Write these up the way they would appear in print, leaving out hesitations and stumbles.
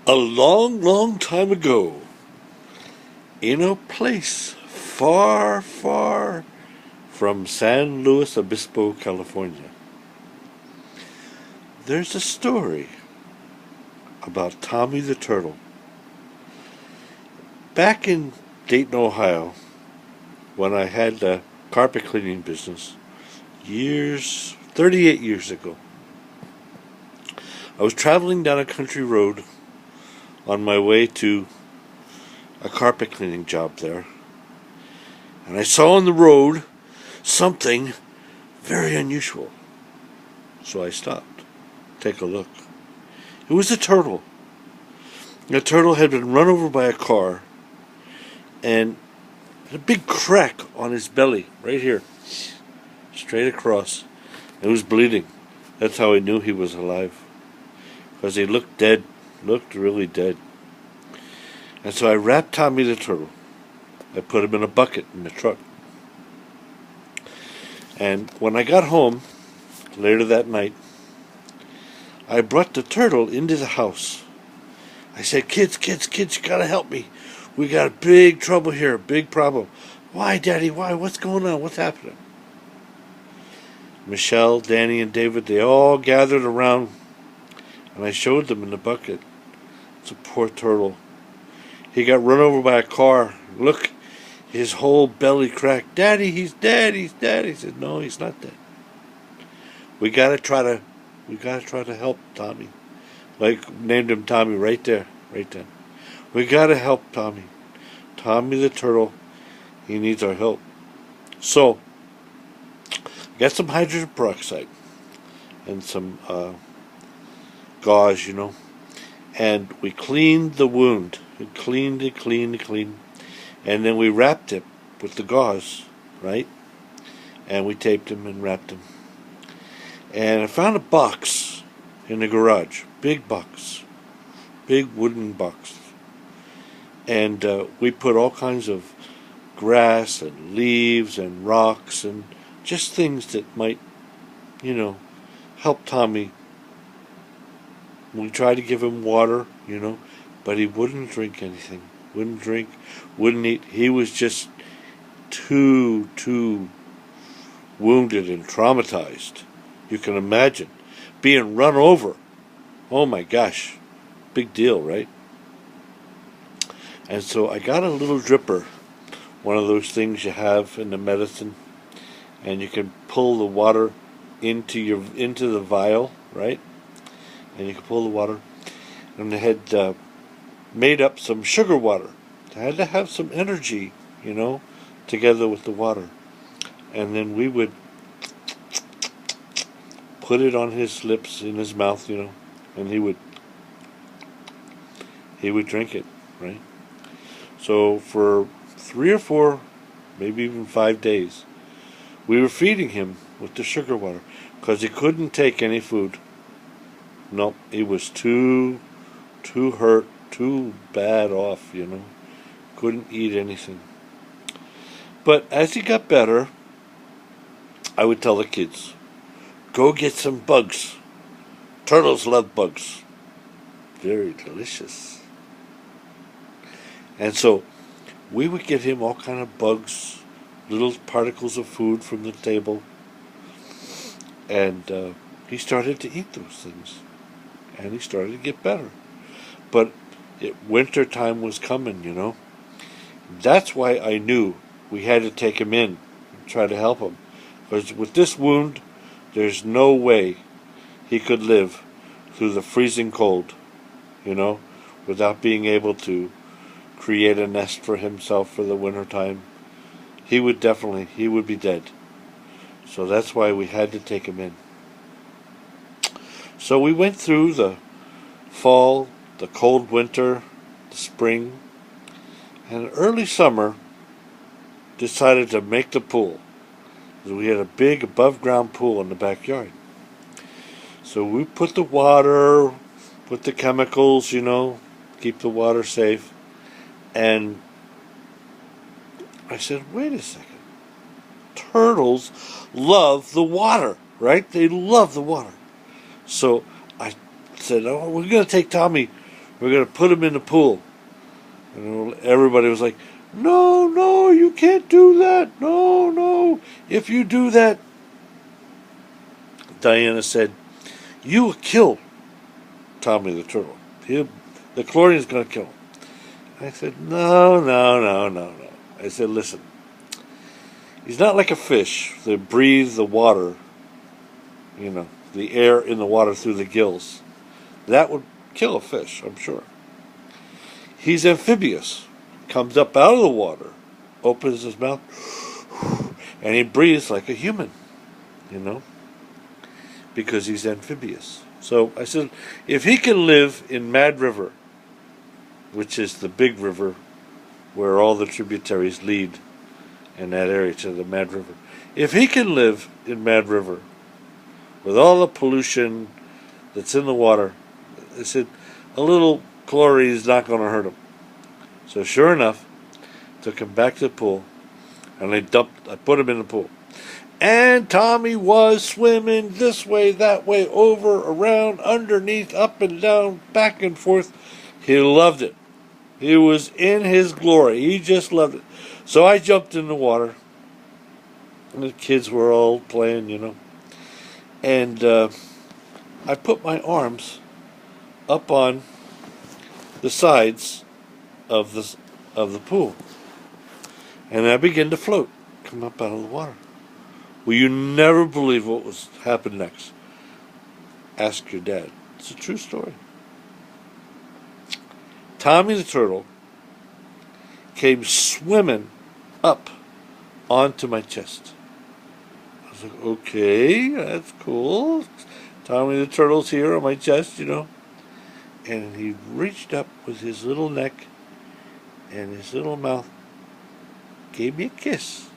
A long, long time ago, in a place far, far from San Luis Obispo, California, there's a story about Tommy the Turtle. Back in Dayton, Ohio, when I had the carpet cleaning business, 38 years ago, I was traveling down a country road on my way to a carpet cleaning job there, and I saw on the road something very unusual. So I stopped to take a look. It was a turtle. The turtle had been run over by a car and had a big crack on his belly, right here, straight across. It was bleeding. That's how I knew he was alive, because he looked dead, looked really dead. And so I wrapped Tommy the Turtle. I put him in a bucket in the truck. And when I got home, later that night, I brought the turtle into the house. I said, kids, you gotta help me. We got a big trouble here, a big problem. Why, Daddy, why? What's going on? What's happening? Michelle, Danny, and David, they all gathered around, and I showed them in the bucket. It's a poor turtle. He got run over by a car. Look, his whole belly cracked. Daddy, he's dead, he's dead. He said, no, he's not dead. We gotta try to help Tommy. Like, named him Tommy right there, right then. We gotta help Tommy. Tommy the Turtle, he needs our help. So, got some hydrogen peroxide and some gauze, and we cleaned the wound. We cleaned it, and then we wrapped it with the gauze, right? And we taped him and wrapped him. And I found a box in the garage, big box, big wooden box. And we put all kinds of grass and leaves and rocks and just things that might, help Tommy. We tried to give him water, but he wouldn't drink anything. Wouldn't drink, wouldn't eat. He was just too wounded and traumatized. You can imagine being run over. Oh my gosh. Big deal, right? And so I got a little dripper, one of those things you have in the medicine, and you can pull the water into the vial, right? And you can pull the water. And they had made up some sugar water. They had to have some energy, together with the water. And then we would put it on his lips, in his mouth, and he would drink it, right? So for 3 or 4, maybe even 5 days, we were feeding him with the sugar water, because he couldn't take any food. Nope, he was too hurt, too bad off, Couldn't eat anything. But as he got better, I would tell the kids, go get some bugs. Turtles love bugs. Very delicious. And so we would get him all kind of bugs, little particles of food from the table, and he started to eat those things, and he started to get better. But winter time was coming, That's why I knew we had to take him in and try to help him, because with this wound, there's no way he could live through the freezing cold, without being able to create a nest for himself for the winter time. He would be dead. So that's why we had to take him in. So we went through the fall, the cold winter, the spring, and early summer decided to make the pool. We had a big above-ground pool in the backyard. So we put the water, put the chemicals, keep the water safe. And I said, wait a second. Turtles love the water, right? They love the water. So I said, oh, we're going to take Tommy We're going to put him in the pool. And everybody was like, no, no, you can't do that. No, no. If you do that, Diana said, you will kill Tommy the turtle. The chlorine is going to kill him. I said, no, no, no, no, no. I said, listen, he's not like a fish that breathes the water, the air in the water through the gills. That would kill a fish, I'm sure. He's amphibious. Comes up out of the water, opens his mouth, and he breathes like a human, because he's amphibious. So I said, if he can live in Mad River, which is the big river where all the tributaries lead in that area to the Mad River, if he can live in Mad River with all the pollution that's in the water, I said, a little chlorine is not going to hurt him. So sure enough, took him back to the pool, and I put him in the pool. And Tommy was swimming this way, that way, over, around, underneath, up and down, back and forth. He loved it. He was in his glory. He just loved it. So I jumped in the water, and the kids were all playing, And I put my arms up on the sides of the pool, and I began to float, come up out of the water. Well, you never believe what happened next. Ask your dad. It's a true story. Tommy the turtle came swimming up onto my chest. I was like, okay, that's cool. Tommy the turtle's here on my chest, And he reached up with his little neck and his little mouth, gave me a kiss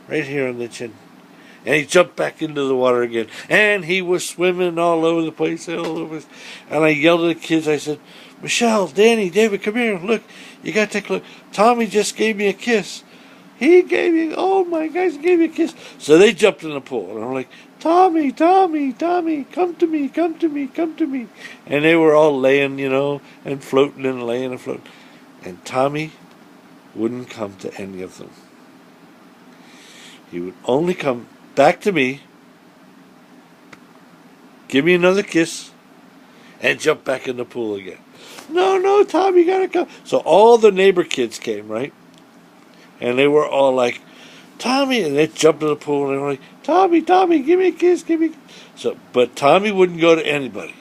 right here on the chin. And he jumped back into the water again. And he was swimming all over the place, all over. And I yelled at the kids. I said, Michelle, Danny, David, come here. Look, you got to take a look. Tommy just gave me a kiss. He gave me, oh my gosh, he gave me a kiss. So they jumped in the pool. And I'm like, Tommy, Tommy, Tommy, come to me, come to me, come to me. And they were all laying, and floating and laying and floating. And Tommy wouldn't come to any of them. He would only come back to me, give me another kiss, and jump back in the pool again. No, no, Tom, you gotta come. So all the neighbor kids came, right? And they were all like, Tommy, and they jumped in the pool, and they were like, Tommy, Tommy, give me a kiss, give me a kiss. So, but Tommy wouldn't go to anybody.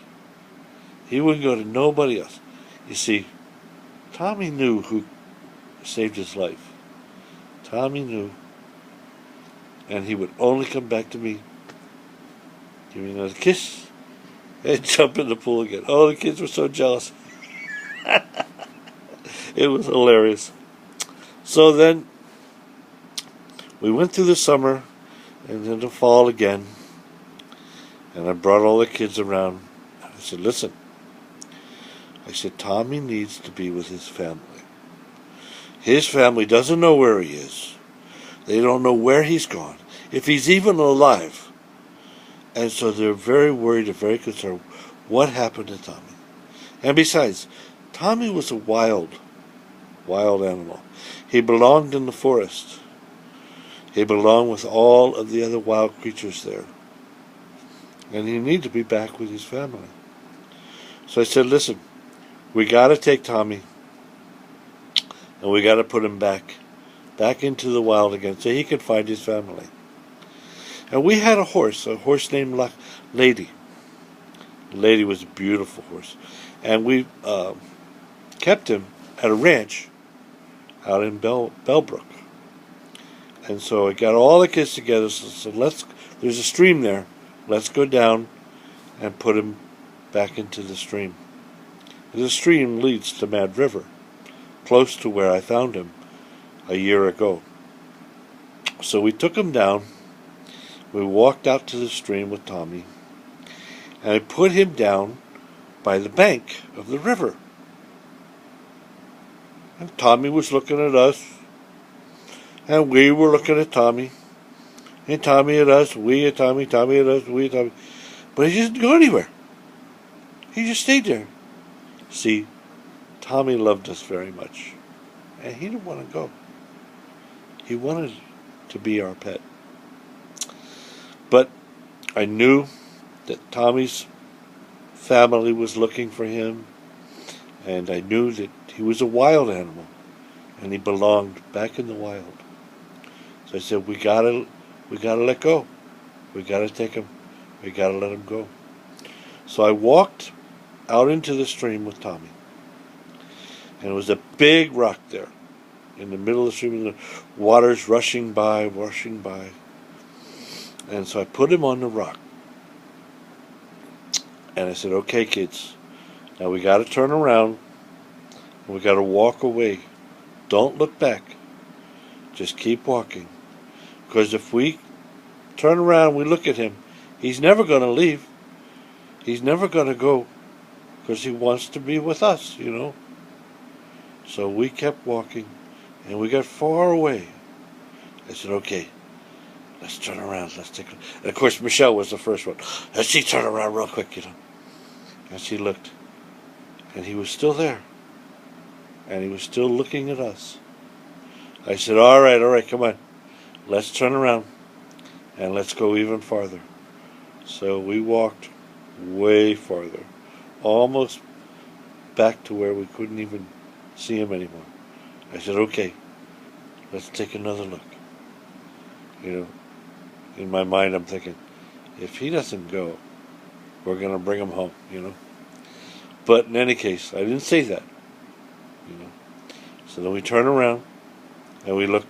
He wouldn't go to nobody else. You see, Tommy knew who saved his life. Tommy knew. And he would only come back to me, give me another kiss, and jump in the pool again. Oh, the kids were so jealous. It was hilarious. So then, we went through the summer, and then the fall again, and I brought all the kids around. And I said, listen, Tommy needs to be with his family. His family doesn't know where he is. They don't know where he's gone, if he's even alive. And so they're very worried and very concerned. What happened to Tommy? And besides, Tommy was a wild animal. He belonged in the forest. He belonged with all of the other wild creatures there. And he needed to be back with his family. So I said, listen, we got to take Tommy, and we got to put him back into the wild again, so he could find his family. And we had a horse named Lady. Lady was a beautiful horse. And we kept him at a ranch out in Bellbrook. And so I got all the kids together, so there's a stream there, let's go down and put him back into the stream. The stream leads to Mad River, close to where I found him a year ago. So we took him down, we walked out to the stream with Tommy, and I put him down by the bank of the river. And Tommy was looking at us, and we were looking at Tommy, and Tommy at us, we at Tommy, Tommy at us, we at Tommy. But he didn't go anywhere. He just stayed there. See, Tommy loved us very much, and he didn't want to go. He wanted to be our pet. But I knew that Tommy's family was looking for him, and I knew that he was a wild animal, and he belonged back in the wild. So I said, we gotta let go. We gotta take him. We gotta let him go. So I walked out into the stream with Tommy, and it was a big rock there in the middle of the stream, and the water's rushing by. And so I put him on the rock, and I said, okay, kids, now we got to turn around, and we got to walk away. Don't look back. Just keep walking. Because if we turn around, we look at him, he's never going to leave. He's never going to go, because he wants to be with us, you know. So we kept walking, and we got far away. I said, okay, let's turn around. Let's take a look. And of course, Michelle was the first one. And she turned around real quick, you know. And she looked. And he was still there. And he was still looking at us. I said, all right, come on. Let's turn around. And let's go even farther. So we walked way farther. Almost back to where we couldn't even see him anymore. I said, okay, let's take another look. You know, in my mind I'm thinking, if he doesn't go, we're going to bring him home, you know. But in any case, I didn't say that, you know. So then we turned around, and we looked,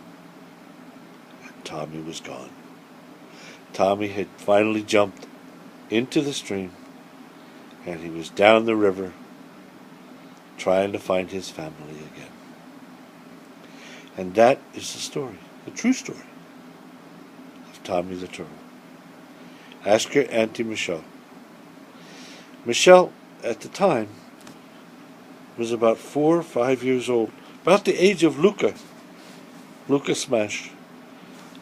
and Tommy was gone. Tommy had finally jumped into the stream, and he was down the river trying to find his family again. And that is the story, the true story of Tommy the Turtle. Ask your Auntie Michelle. Michelle, at the time, was about 4 or 5 years old, about the age of Luca Smash.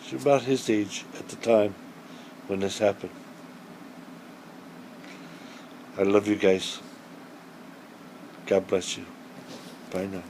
She was about his age at the time when this happened. I love you guys. God bless you. Bye now.